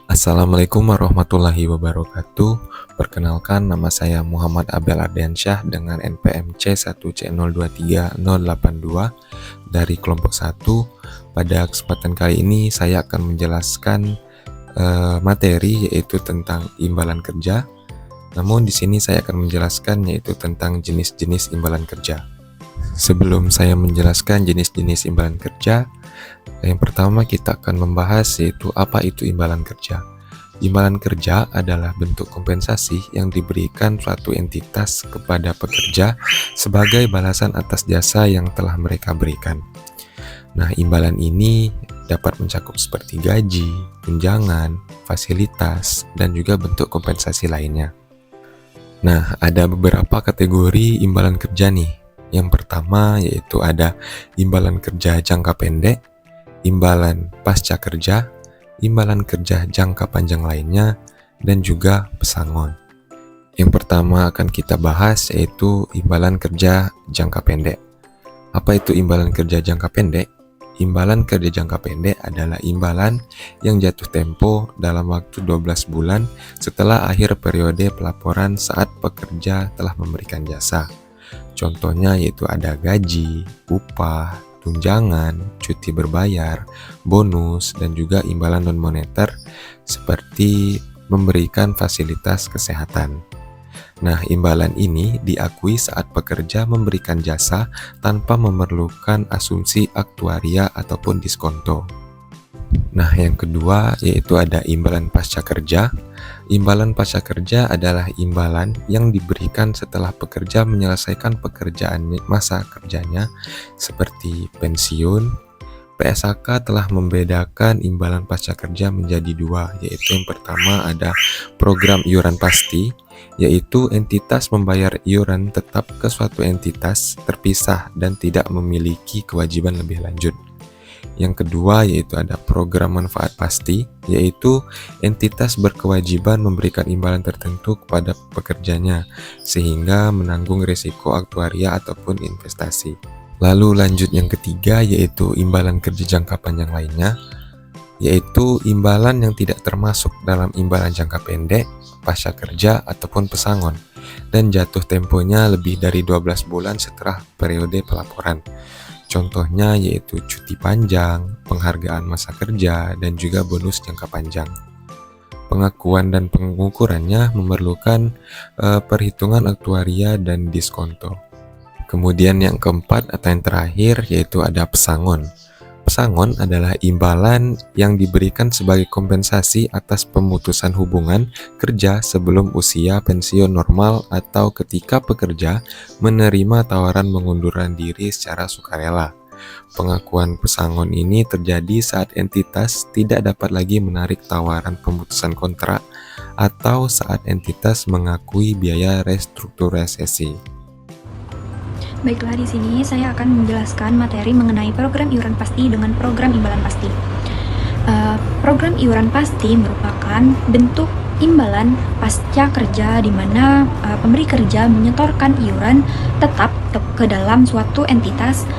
Assalamualaikum warahmatullahi wabarakatuh. Perkenalkan, nama saya Muhammad Abel Ardiansyah dengan NPM C1C023082 dari kelompok 1. Pada kesempatan kali ini saya akan menjelaskan materi yaitu tentang imbalan kerja. Namun di sini saya akan menjelaskan yaitu tentang jenis-jenis imbalan kerja. Sebelum saya menjelaskan jenis-jenis imbalan kerja, yang pertama kita akan membahas yaitu apa itu imbalan kerja. Imbalan kerja adalah bentuk kompensasi yang diberikan suatu entitas kepada pekerja sebagai balasan atas jasa yang telah mereka berikan. Nah, imbalan ini dapat mencakup seperti gaji, tunjangan, fasilitas, dan juga bentuk kompensasi lainnya. Nah, ada beberapa kategori imbalan kerja nih. Yang pertama yaitu ada imbalan kerja jangka pendek, imbalan pasca kerja, imbalan kerja jangka panjang lainnya, dan juga pesangon. Yang pertama akan kita bahas yaitu imbalan kerja jangka pendek. Apa itu imbalan kerja jangka pendek? Imbalan kerja jangka pendek adalah imbalan yang jatuh tempo dalam waktu 12 bulan setelah akhir periode pelaporan saat pekerja telah memberikan jasa. Contohnya yaitu ada gaji, upah, tunjangan, cuti berbayar, bonus, dan juga imbalan non-moneter seperti memberikan fasilitas kesehatan. Nah, imbalan ini diakui saat pekerja memberikan jasa tanpa memerlukan asumsi aktuaria ataupun diskonto. Nah, yang kedua yaitu ada imbalan pasca kerja. Imbalan pasca kerja adalah imbalan yang diberikan setelah pekerja menyelesaikan pekerjaan masa kerjanya seperti pensiun. PSAK telah membedakan imbalan pasca kerja menjadi dua, yaitu yang pertama ada program iuran pasti, yaitu entitas membayar iuran tetap ke suatu entitas terpisah dan tidak memiliki kewajiban lebih lanjut. Yang kedua yaitu ada program manfaat pasti, yaitu entitas berkewajiban memberikan imbalan tertentu kepada pekerjanya sehingga menanggung risiko aktuaria ataupun investasi. Lalu lanjut yang ketiga yaitu imbalan kerja jangka panjang lainnya, yaitu imbalan yang tidak termasuk dalam imbalan jangka pendek, pasca kerja ataupun pesangon, dan jatuh temponya lebih dari 12 bulan setelah periode pelaporan. Contohnya yaitu cuti panjang, penghargaan masa kerja, dan juga bonus jangka panjang. Pengakuan dan pengukurannya memerlukan perhitungan aktuaria dan diskonto. Kemudian yang keempat atau yang terakhir yaitu ada pesangon. Pesangon adalah imbalan yang diberikan sebagai kompensasi atas pemutusan hubungan kerja sebelum usia pensiun normal atau ketika pekerja menerima tawaran mengundurkan diri secara sukarela. Pengakuan pesangon ini terjadi saat entitas tidak dapat lagi menarik tawaran pemutusan kontrak atau saat entitas mengakui biaya restrukturisasi. Baiklah, di sini saya akan menjelaskan materi mengenai program iuran pasti dengan program imbalan pasti. Program iuran pasti merupakan bentuk imbalan pasca kerja di mana pemberi kerja menyetorkan iuran tetap ke dalam suatu entitas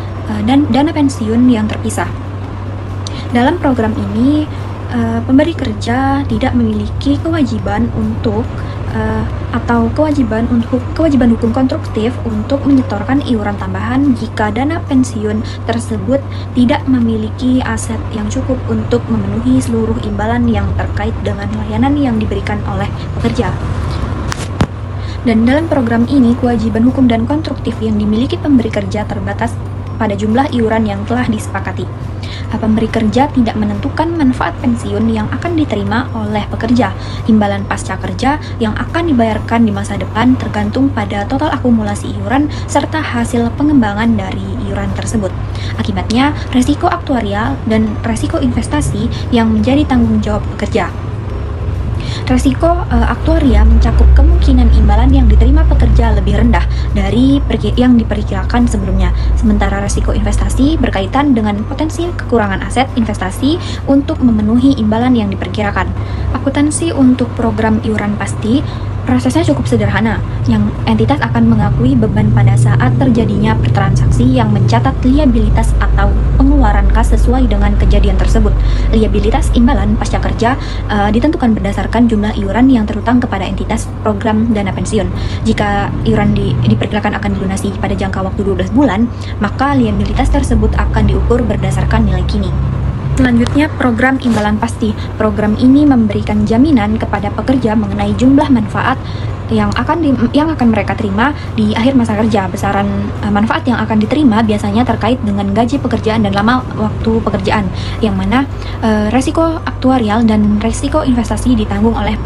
dan dana pensiun yang terpisah. Dalam program ini, pemberi kerja tidak memiliki kewajiban untuk kewajiban hukum konstruktif untuk menyetorkan iuran tambahan jika dana pensiun tersebut tidak memiliki aset yang cukup untuk memenuhi seluruh imbalan yang terkait dengan layanan yang diberikan oleh pekerja. Dan dalam program ini, kewajiban hukum dan konstruktif yang dimiliki pemberi kerja terbatas pada jumlah iuran yang telah disepakati. Pemberi kerja tidak menentukan manfaat pensiun yang akan diterima oleh pekerja. Imbalan pasca kerja yang akan dibayarkan di masa depan tergantung pada total akumulasi iuran serta hasil pengembangan dari iuran tersebut. Akibatnya, resiko aktuarial dan resiko investasi yang menjadi tanggung jawab pekerja. Resiko aktuaria mencakup kemungkinan imbalan yang diterima pekerja lebih rendah dari yang diperkirakan sebelumnya. Sementara resiko investasi berkaitan dengan potensi kekurangan aset investasi untuk memenuhi imbalan yang diperkirakan. Akuntansi untuk program iuran pasti Prosesnya cukup sederhana, yang entitas akan mengakui beban pada saat terjadinya transaksi yang mencatat liabilitas atau pengeluaran kas sesuai dengan kejadian tersebut. Liabilitas imbalan pasca kerja ditentukan berdasarkan jumlah iuran yang terutang kepada entitas program dana pensiun. Jika iuran diperkirakan akan dilunasi pada jangka waktu 12 bulan, maka liabilitas tersebut akan diukur berdasarkan nilai kini. Selanjutnya, program imbalan pasti. Program ini memberikan jaminan kepada pekerja mengenai jumlah manfaat yang akan mereka terima di akhir masa kerja. Besaran manfaat yang akan diterima biasanya terkait dengan gaji pekerjaan dan lama waktu pekerjaan, yang mana resiko aktuarial dan resiko investasi ditanggung oleh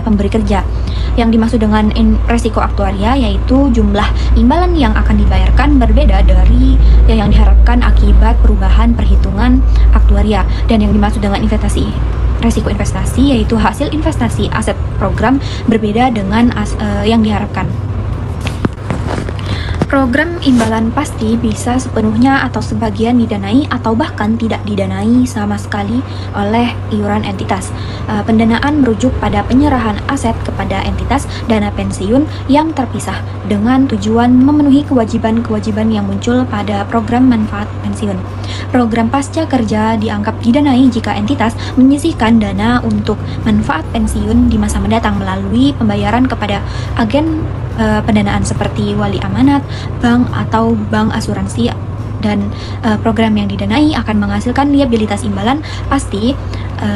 pemberi kerja. Yang dimaksud dengan resiko aktuaria yaitu jumlah imbalan yang akan dibayarkan berbeda dari yang diharapkan akibat perubahan perhitungan aktuaria. Dan yang dimaksud dengan resiko investasi yaitu hasil investasi aset program berbeda dengan yang diharapkan. Program imbalan pasti bisa sepenuhnya atau sebagian didanai atau bahkan tidak didanai sama sekali oleh iuran entitas. Pendanaan merujuk pada penyerahan aset kepada entitas dana pensiun yang terpisah dengan tujuan memenuhi kewajiban-kewajiban yang muncul pada program manfaat pensiun. Program pasca kerja dianggap didanai jika entitas menyisihkan dana untuk manfaat pensiun di masa mendatang melalui pembayaran kepada agen pendanaan seperti wali amanat, bank atau bank asuransi, dan program yang didanai akan menghasilkan liabilitas imbalan pasti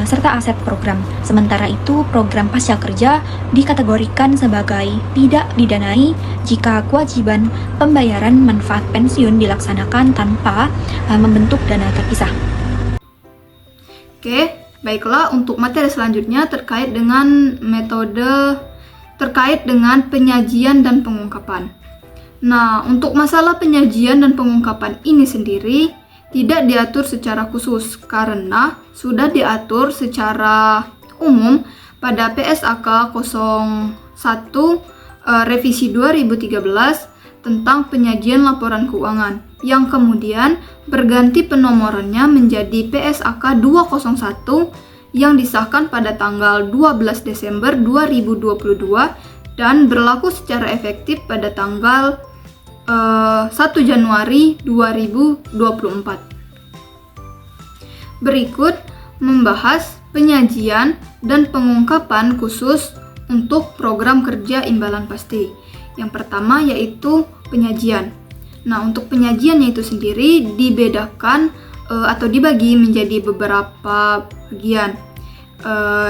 serta aset program. Sementara itu, program pasca kerja dikategorikan sebagai tidak didanai jika kewajiban pembayaran manfaat pensiun dilaksanakan tanpa membentuk dana terpisah. Oke, baiklah, untuk materi selanjutnya terkait dengan penyajian dan pengungkapan. Nah, untuk masalah penyajian dan pengungkapan ini sendiri tidak diatur secara khusus karena sudah diatur secara umum pada PSAK 01 revisi 2013 tentang penyajian laporan keuangan yang kemudian berganti penomorannya menjadi PSAK 201 yang disahkan pada tanggal 12 Desember 2022 dan berlaku secara efektif pada tanggal 1 Januari 2024. Berikut membahas penyajian dan pengungkapan khusus untuk program kerja imbalan pasti. Yang pertama yaitu penyajian. Nah, untuk penyajiannya itu sendiri dibedakan atau dibagi menjadi beberapa bagian.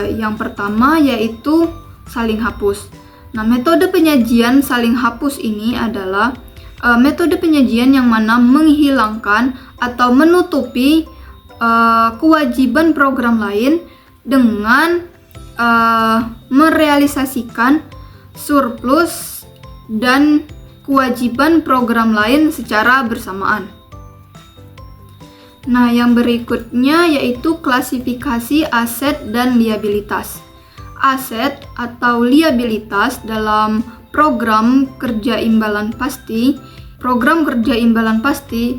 Yang pertama yaitu saling hapus. Nah, metode penyajian saling hapus ini adalah metode penyajian yang mana menghilangkan atau menutupi kewajiban program lain dengan merealisasikan surplus dan kewajiban program lain secara bersamaan. Nah, yang berikutnya yaitu klasifikasi aset dan liabilitas. Aset atau liabilitas dalam program kerja imbalan pasti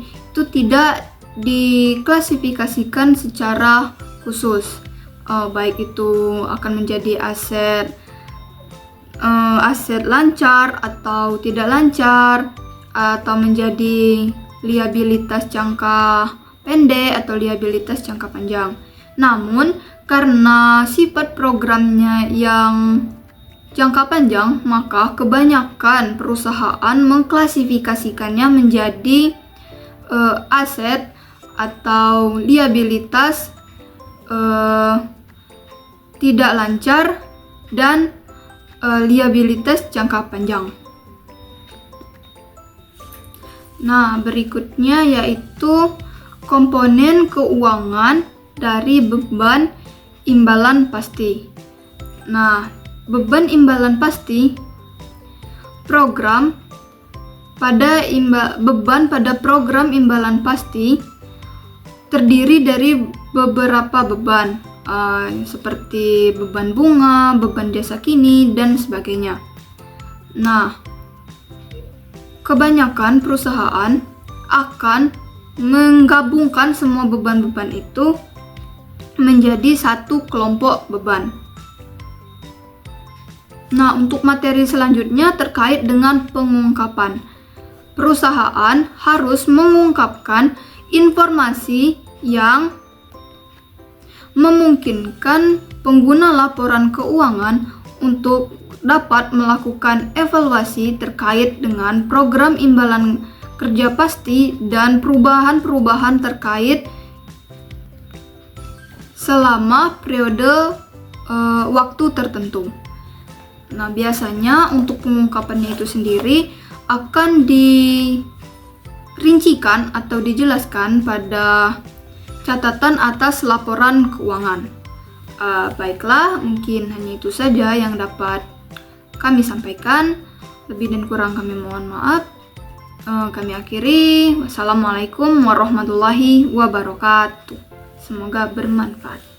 itu tidak diklasifikasikan secara khusus. Baik itu akan menjadi aset lancar atau tidak lancar, atau menjadi liabilitas jangka pendek atau liabilitas jangka panjang. Namun, karena sifat programnya yang jangka panjang, maka kebanyakan perusahaan mengklasifikasikannya menjadi aset atau liabilitas tidak lancar dan liabilitas jangka panjang. Nah, berikutnya yaitu komponen keuangan dari beban imbalan pasti. Nah, beban imbalan pasti beban pada program imbalan pasti terdiri dari beberapa beban seperti beban bunga, beban jasa kini, dan sebagainya. Nah, kebanyakan perusahaan akan menggabungkan semua beban-beban itu menjadi satu kelompok beban. Nah, untuk materi selanjutnya terkait dengan pengungkapan. Perusahaan harus mengungkapkan informasi yang memungkinkan pengguna laporan keuangan untuk dapat melakukan evaluasi terkait dengan program imbalan kerja pasti dan perubahan-perubahan terkait selama periode waktu tertentu. Nah, biasanya untuk pengungkapannya itu sendiri akan dirincikan atau dijelaskan pada catatan atas laporan keuangan. Baiklah, mungkin hanya itu saja yang dapat kami sampaikan. Lebih dan kurang kami mohon maaf. Kami akhiri. Wassalamualaikum warahmatullahi wabarakatuh. Semoga bermanfaat.